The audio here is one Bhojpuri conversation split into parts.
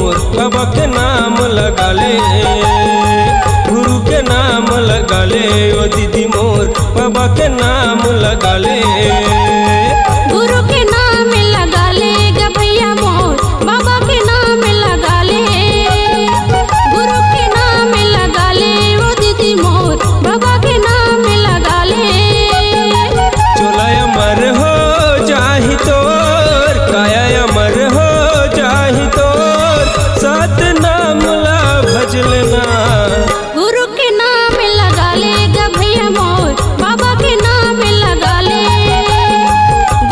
मोर बाबा के नाम लगा ले, गुरु के नाम लगा ले, ओ दीदी मोर बाबा के नाम लगा ले। गुरु के नाम लगा ले ग भैया मोर बाबा के नाम लगा ले, गुरु के नाम लगा ले, ओ दीदी मोर बाबा के नाम लगा ले। चोला अमर हो जाहि तोर, काया अमर हो जाहि तोर, सात नाम ला भज लेना। गुरु के नाम लगा ले ग भैया मोर बाबा के नाम लगा ले,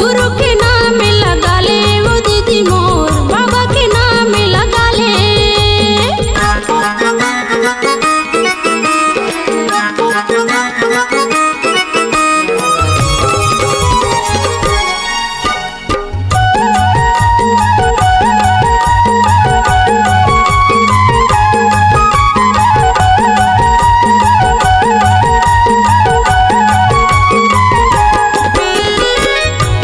गुरु के नाम लगा ले, वो दीदी मोर बाबा के नाम लगा ले।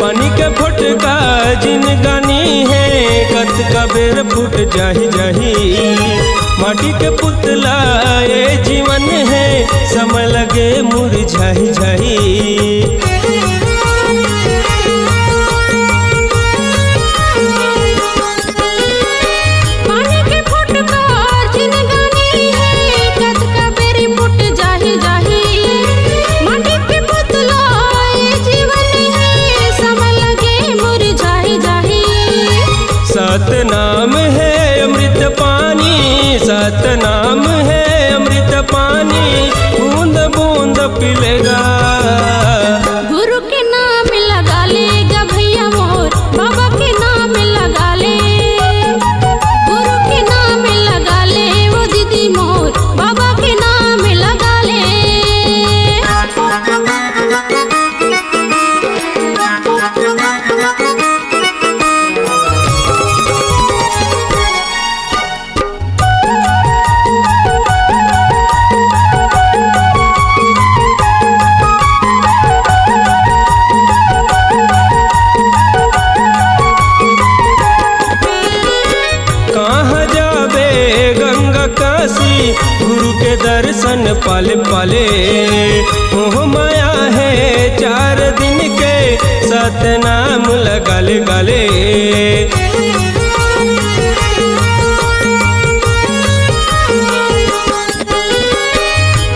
पानी के फुटका जिन गानी है, कत का बेर फूट जाही जाही। माटी के पुतला ये जीवन है, समय लगे मुरझाही झाही। पानी के फुटका जिन गानी है, कत का बेर फूट जाही जाही। माटी के पुतला ये जीवन है, समय लगे मुरझाही जाही। सात नाम है अमृत पानी, सात नाम है अमृत पानी, बूंद बूंद पिलेगा। गुरु के नाम लगा ले ग भैया मोर बाबा के नाम लगा ले, गुरु के नाम लगा ले, वो दीदी मोर बाबा के नाम लगा ले। कहाँ जाबे गंगा काशी, गुरु के दर्शन पाले पाले। मोह माया है 4 दिन के, सात नाम लगा ले गाले।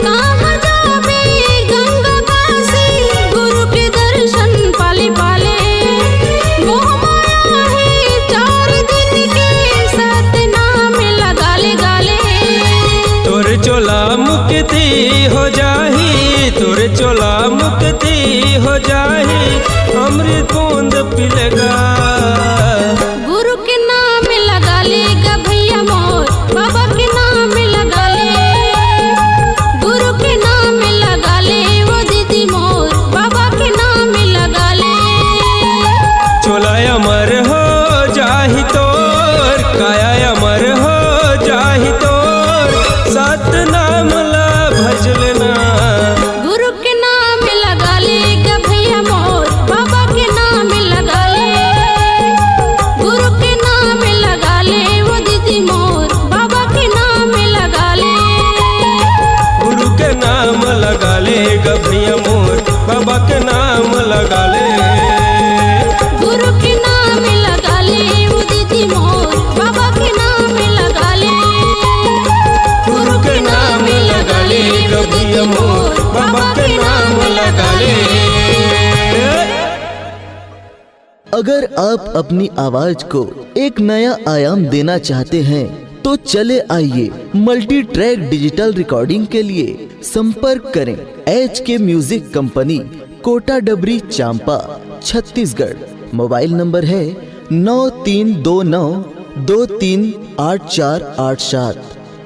कहाँ जाबे गंगा काशी, गुरु के दर्शन पाले पाले। मोह माया है 4 दिन के, सात नाम लगा ले गाले। तोर चोला मुक्ति हो जाही, तोर चोला मुक्ति हो जाही, अमृत बूंद पिलेगा। गुरु के नाम लगा ले ग भैया मोर बाबा के नाम लगा ले, गुरु के नाम लगा ले, वो दीदी मोर बाबा के नाम लगा ले। चोला अमर हो जाहि तोर, काया अमर हो जाहि तोर, सात नाम ला भज लेना। गुरु के नाम लगा ले ग भैया मोर बाबा के नाम लगा ले, गुरु के नाम लगा ले, वो दीदी मोर बाबा के नाम लगा ले। गुरु के नाम लगा ले ग भैया मोर बाबा के नाम लगा ले। गुरु के नाम लगा ले, वो दीदी मोर बाबा के नाम लगा ले, गुरु के नाम लगा ले ग भैया मोर बाबा के नाम लगा ले। अगर आप अपनी आवाज को एक नया आयाम देना चाहते हैं तो चले आइए मल्टी ट्रैक डिजिटल रिकॉर्डिंग के लिए संपर्क करें HK म्यूजिक कंपनी, कोटा डबरी, चांपा, छत्तीसगढ़। मोबाइल नंबर है 9329238487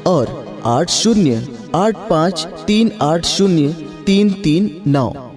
और 8085380339।